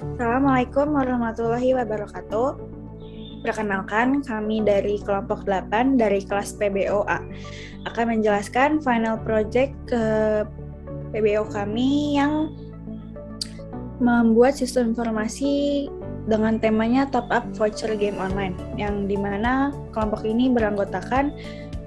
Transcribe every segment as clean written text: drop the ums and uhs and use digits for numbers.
Assalamualaikum warahmatullahi wabarakatuh. Perkenalkan, kami dari kelompok 8 dari kelas PBOA akan menjelaskan final project ke PBO kami yang membuat sistem informasi dengan temanya Top Up Voucher Game Online, yang dimana kelompok ini beranggotakan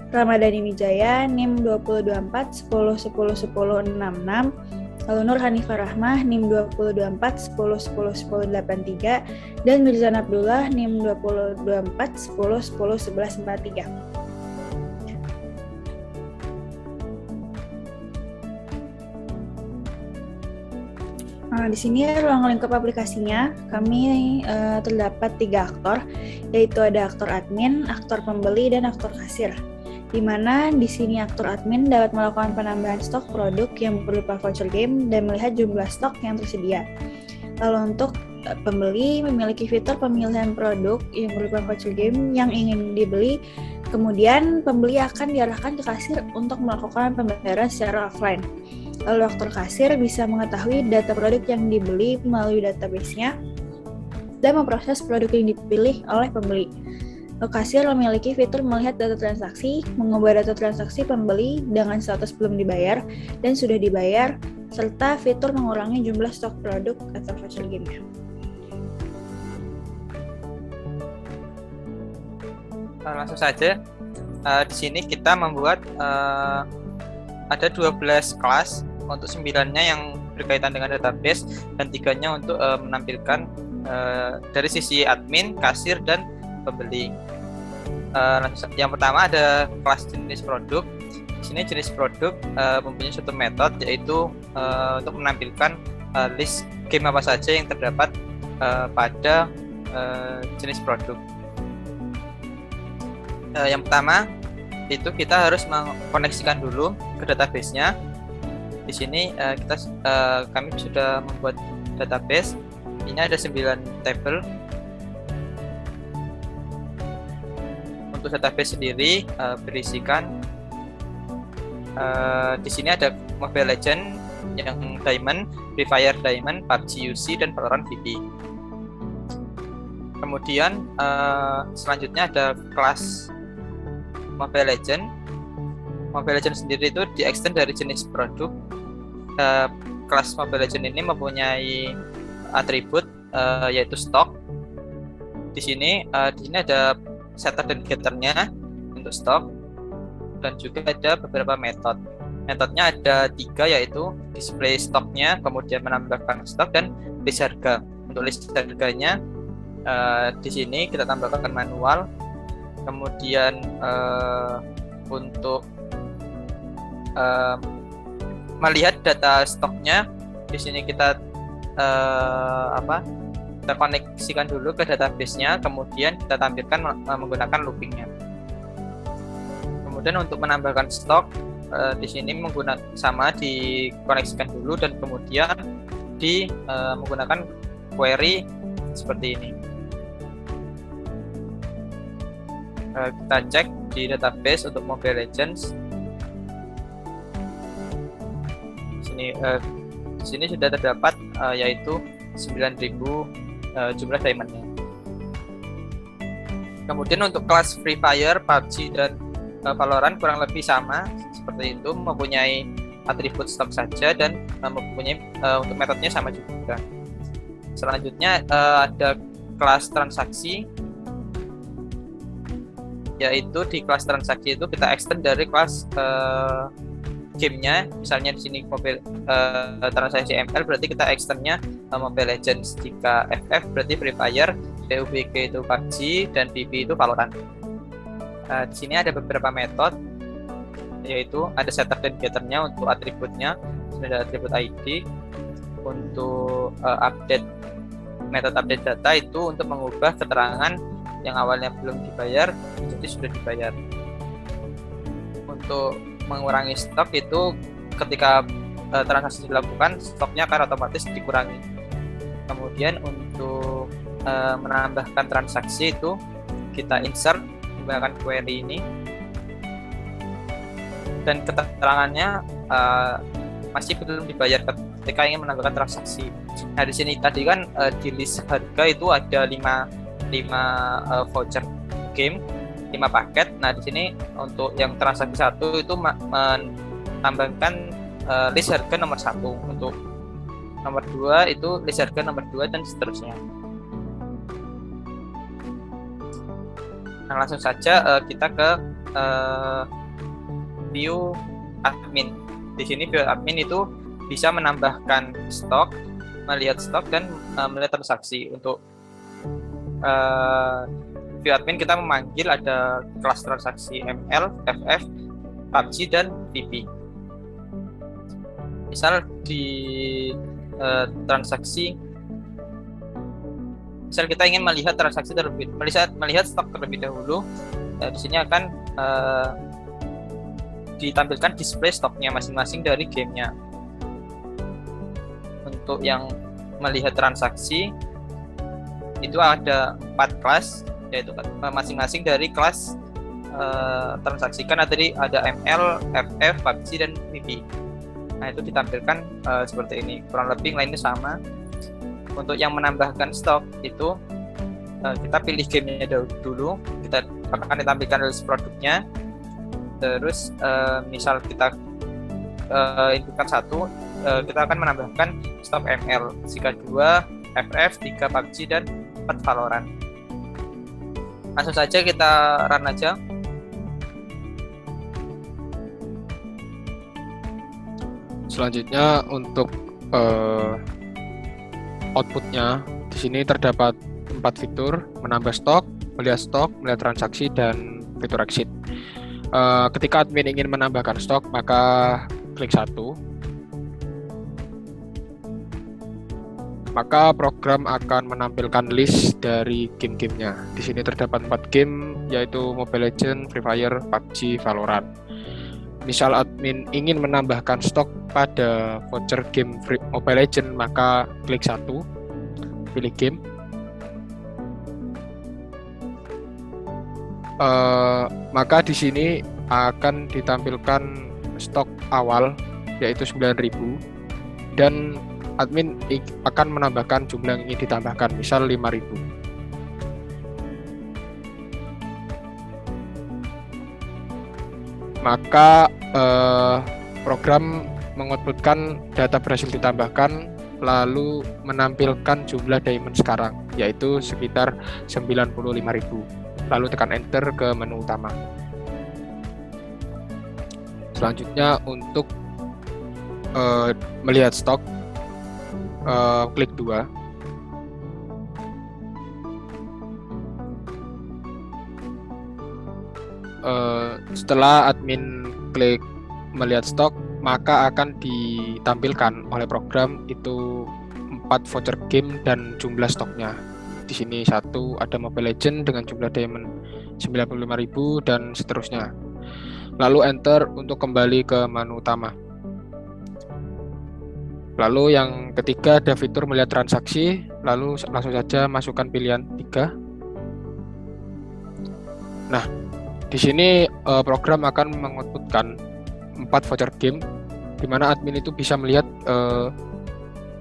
Ramadhani Wijaya, NIM 2024 10 10 10 66, lalu Nur Hanifah Rahmah, NIM 2024 10 10 10 83, dan Mirzan Abdullah, NIM 2024 10 10 11 43. Nah, di sini ruang lingkup aplikasinya kami terdapat 3 aktor, yaitu ada aktor admin, aktor pembeli, dan aktor kasir. Di mana di sini aktor admin dapat melakukan penambahan stok produk yang berupa voucher game dan melihat jumlah stok yang tersedia. Lalu untuk pembeli memiliki fitur pemilihan produk yang berupa voucher game yang ingin dibeli. Kemudian pembeli akan diarahkan ke kasir untuk melakukan pembayaran secara offline. Lalu aktor kasir bisa mengetahui data produk yang dibeli melalui database-nya dan memproses produk yang dipilih oleh pembeli. Kasir memiliki fitur melihat data transaksi, mengubah data transaksi pembeli dengan status belum dibayar dan sudah dibayar, serta fitur mengurangi jumlah stok produk atau voucher game-nya. Langsung saja, di sini kita membuat ada 12 kelas, untuk 9-nya yang berkaitan dengan database dan 3-nya untuk menampilkan dari sisi admin, kasir, dan pembeli. Yang pertama ada kelas jenis produk. Di sini jenis produk mempunyai suatu metode, yaitu untuk menampilkan list game apa saja yang terdapat pada jenis produk. Yang pertama itu kita harus mengkoneksikan dulu ke database-nya. Di sini kami sudah membuat database. Ini ada 9 tabel. Untuk database sendiri berisikan di sini ada Mobile Legends yang Diamond, Free Fire Diamond, PUBG UC, dan Valorant VP. Kemudian selanjutnya ada kelas Mobile Legends. Mobile Legends sendiri itu di-extend dari jenis produk. Kelas Mobile Legends ini mempunyai atribut yaitu stok. Di sini ada setter dan getternya untuk stok, dan juga ada beberapa metode. Metodenya ada 3, yaitu display stoknya, kemudian menambahkan stok, dan list harga. Untuk list harganya di sini kita tambahkan manual. Kemudian untuk melihat data stoknya, di sini kita kita koneksikan dulu ke database-nya, kemudian kita tampilkan menggunakan looping-nya. Kemudian untuk menambahkan stok, di sini dikoneksikan dulu dan kemudian menggunakan query seperti ini. Kita cek di database untuk Mobile Legends. Di sini sudah terdapat yaitu 9.000 jumlah diamondnya. Kemudian untuk kelas Free Fire, PUBG, dan Valorant kurang lebih sama seperti itu, mempunyai atribut stok saja dan mempunyai untuk metodenya sama juga. Selanjutnya ada kelas transaksi, yaitu di kelas transaksi itu kita extend dari kelas gamenya. Misalnya di sini mobile transaksi ML, berarti kita extendnya Mobile Legends. Jika FF berarti Free Fire, PUBG itu PUBG, dan PP itu Valorant. Di sini ada beberapa metode, yaitu ada setter dan getternya untuk atributnya. Sini ada atribut ID. Untuk metode update data itu untuk mengubah keterangan yang awalnya belum dibayar jadi sudah dibayar. Untuk mengurangi stok itu ketika transaksi dilakukan, stoknya akan otomatis dikurangi. Kemudian untuk menambahkan transaksi itu kita insert menggunakan query ini, dan keterangannya masih belum dibayar ketika ingin menambahkan transaksi. Nah di sini tadi kan di list harga itu ada 5 voucher game, 5 paket. Nah di sini untuk yang transaksi 1 itu menambahkan list harga nomor 1, untuk nomor 2 itu list harga nomor 2 dan seterusnya. Nah langsung saja kita ke view admin. Di sini view admin itu bisa menambahkan stok, melihat stok, dan melihat transaksi. Untuk view admin kita memanggil ada kelas transaksi ML, FF, PUBG, dan VP. Misal di transaksi, misal kita ingin melihat transaksi melihat stok terlebih dahulu. Di sini akan ditampilkan display stoknya masing-masing dari gamenya. Untuk yang melihat transaksi itu ada 4 kelas, yaitu masing-masing dari kelas transaksi. Kan ada ML, FF, PUBG, dan VP. Nah itu ditampilkan seperti ini, kurang lebih lainnya sama. Untuk yang menambahkan stok itu kita pilih gamenya dulu, kita akan ditampilkan list produknya. Terus misal kita inputkan 1, kita akan menambahkan stok ML, jika 2 FF, 3 PUBG, dan 4 Valorant. Langsung saja kita run aja. Selanjutnya untuk outputnya, di sini terdapat 4 fitur: menambah stok, melihat transaksi, dan fitur exit. Ketika admin ingin menambahkan stok, maka klik 1. Maka program akan menampilkan list dari game-gamenya. Di sini terdapat 4 game, yaitu Mobile Legends, Free Fire, PUBG, Valorant. Misal admin ingin menambahkan stok pada voucher game Mobile Legends, maka klik 1, pilih game. Maka di sini akan ditampilkan stok awal, yaitu 9.000, dan admin akan menambahkan jumlah yang ingin ditambahkan, misal 5.000. Maka program mengoutputkan data berhasil ditambahkan, lalu menampilkan jumlah diamond sekarang, yaitu sekitar 95.000. Lalu tekan enter ke menu utama. Selanjutnya untuk melihat stok, klik 2. Setelah admin klik melihat stok, maka akan ditampilkan oleh program itu 4 voucher game dan jumlah stoknya. Di sini 1 ada Mobile Legends dengan jumlah diamond 95.000 dan seterusnya. Lalu enter untuk kembali ke menu utama. Lalu yang ketiga ada fitur melihat transaksi, lalu langsung saja masukkan pilihan 3. Nah, di sini program akan mengoutputkan 4 voucher game, di mana admin itu bisa melihat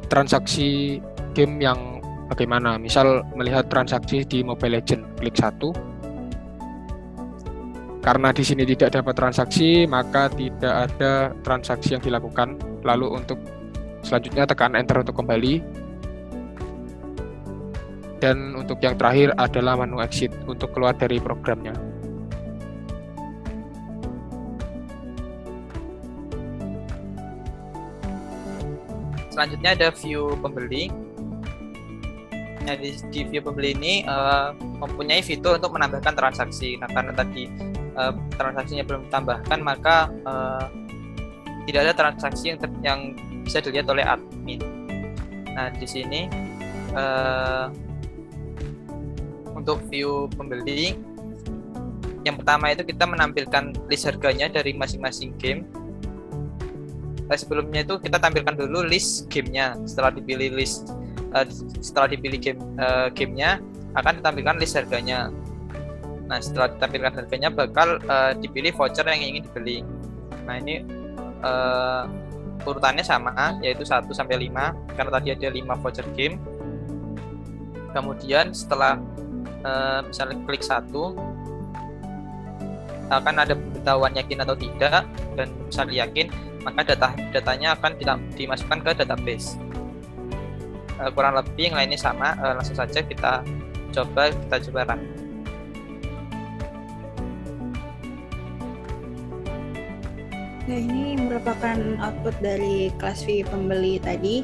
transaksi game yang bagaimana. Misal melihat transaksi di Mobile Legends, klik 1. Karena di sini tidak dapat transaksi, maka tidak ada transaksi yang dilakukan. Lalu untuk selanjutnya tekan enter untuk kembali. Dan untuk yang terakhir adalah menu exit untuk keluar dari programnya. Selanjutnya ada view pembeli. Nah, di view pembeli ini mempunyai fitur untuk menambahkan transaksi. Nah, karena tadi transaksinya belum ditambahkan, maka tidak ada transaksi yang bisa dilihat oleh admin. Nah, di sini untuk view pembeli, yang pertama itu kita menampilkan list harganya dari masing-masing game. Sebelumnya itu kita tampilkan dulu list gamenya. Setelah dipilih gamenya, akan ditampilkan list harganya. Nah, setelah ditampilkan harganya bakal dipilih voucher yang ingin dibeli. Nah, ini urutannya sama, yaitu 1 sampai 5 karena tadi ada 5 voucher game. Kemudian setelah misalnya klik 1, akan ada pemberitahuan yakin atau tidak, dan misalnya yakin, maka datanya akan dimasukkan ke database. Kurang lebih yang lainnya sama, langsung saja kita coba run. Nah, ini merupakan output dari kelas fee pembeli tadi,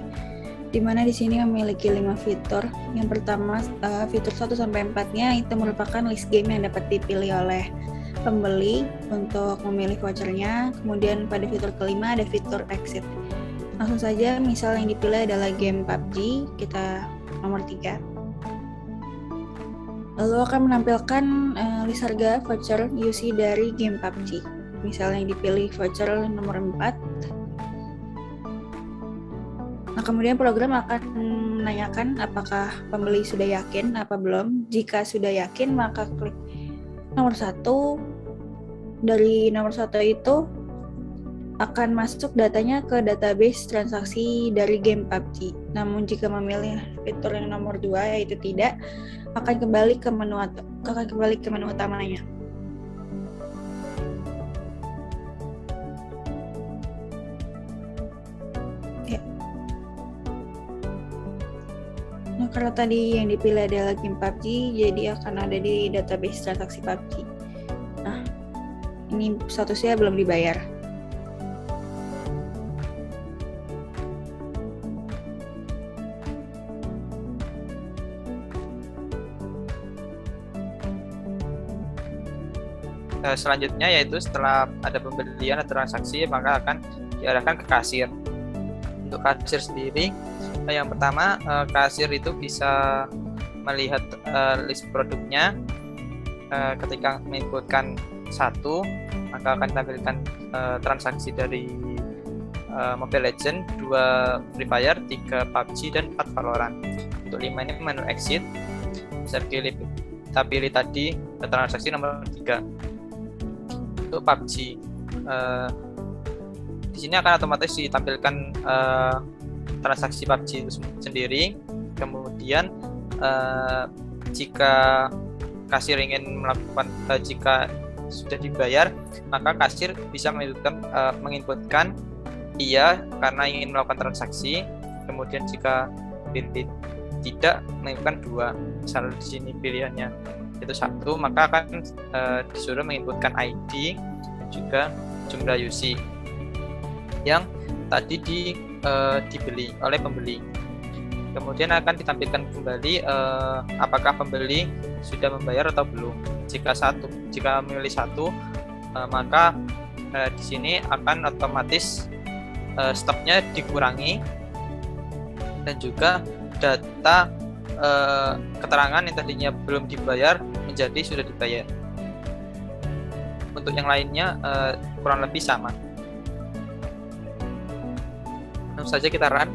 di mana di sini memiliki 5 fitur. Yang pertama, fitur 1 sampai 4-nya itu merupakan list game yang dapat dipilih oleh pembeli untuk memilih vouchernya. Kemudian pada fitur kelima ada fitur exit. Langsung saja, misal yang dipilih adalah game PUBG, kita nomor 3. Lalu akan menampilkan list harga voucher UC dari game PUBG. Misalnya yang dipilih voucher nomor 4. Nah, kemudian program akan menanyakan apakah pembeli sudah yakin apa belum. Jika sudah yakin, maka klik nomor 1. Dari nomor 1 itu akan masuk datanya ke database transaksi dari game PUBG. Namun jika memilih fitur yang nomor 2 yaitu tidak, akan kembali ke menu utamanya. Nah, karena tadi yang dipilih adalah game PUBG, jadi akan ada di database transaksi PUBG. Nah, ini statusnya belum dibayar. Selanjutnya yaitu setelah ada pembelian atau transaksi, maka akan diarahkan ke kasir. Untuk kasir sendiri, yang pertama, kasir itu bisa melihat list produknya. Ketika menginputkan 1, maka akan ditampilkan transaksi dari Mobile Legends, 2 Free Fire, 3 PUBG, dan 4 Valorant. Untuk 5 ini menu exit. Kita pilih tadi transaksi nomor 3. Untuk PUBG, di sini akan otomatis ditampilkan transaksi PUBG itu sendiri. Kemudian jika kasir ingin melakukan, jika sudah dibayar, maka kasir bisa menginputkan iya karena ingin melakukan transaksi. Kemudian jika tidak, menginputkan 2. Misalnya di sini pilihannya itu 1, maka akan disuruh menginputkan ID dan juga jumlah UC yang tadi dibeli oleh pembeli. Kemudian akan ditampilkan kembali apakah pembeli sudah membayar atau belum. Jika memilih 1, maka di sini akan otomatis stoknya dikurangi, dan juga data keterangan yang tadinya belum dibayar menjadi sudah dibayar. Untuk yang lainnya kurang lebih sama. Langsung saja kita run.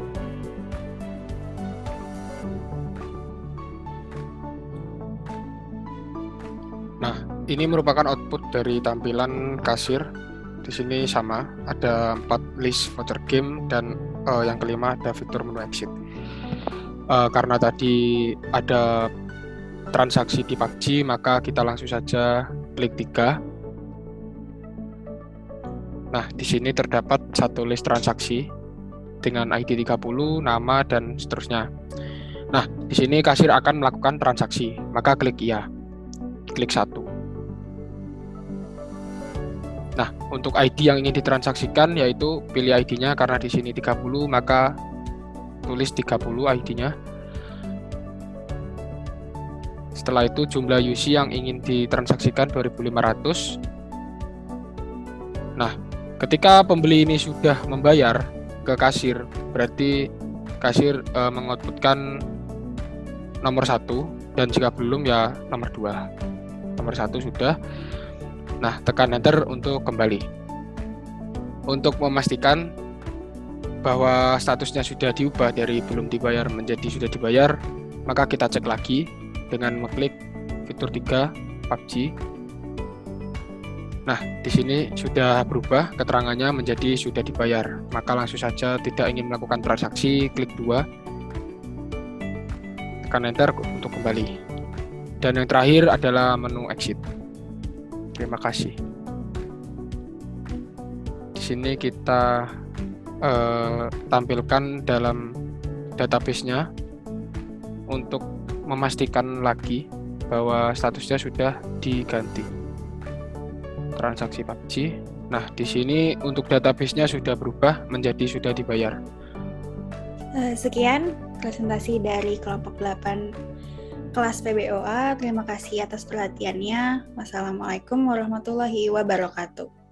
Nah, ini merupakan output dari tampilan kasir. Di sini sama, ada 4 list voucher game, dan yang kelima ada fitur menu exit. Karena tadi ada transaksi di PUBG, maka kita langsung saja klik 3. Nah, di sini terdapat 1 list transaksi dengan ID 30, nama, dan seterusnya. Nah, di sini kasir akan melakukan transaksi, maka klik iya. Klik 1. Nah, untuk ID yang ingin ditransaksikan yaitu pilih ID-nya, karena di sini 30, maka tulis 30 ID-nya. Setelah itu jumlah UC yang ingin ditransaksikan 2.500. Nah, ketika pembeli ini sudah membayar ke kasir, berarti kasir mengoutputkan nomor 1, dan jika belum ya nomor 2. Nomor 1 sudah. Nah, tekan enter untuk kembali. Untuk memastikan bahwa statusnya sudah diubah dari belum dibayar menjadi sudah dibayar, maka kita cek lagi dengan mengklik fitur 3 PUBG. Nah, di sini sudah berubah keterangannya menjadi sudah dibayar. Maka langsung saja tidak ingin melakukan transaksi, klik 2. Tekan enter untuk kembali. Dan yang terakhir adalah menu exit. Terima kasih. Di sini kita tampilkan dalam database-nya untuk memastikan lagi bahwa statusnya sudah diganti. Transaksi PUBG. Nah, di sini untuk database-nya sudah berubah menjadi sudah dibayar. Sekian presentasi dari kelompok 8 kelas PBOA. Terima kasih atas perhatiannya. Wassalamualaikum warahmatullahi wabarakatuh.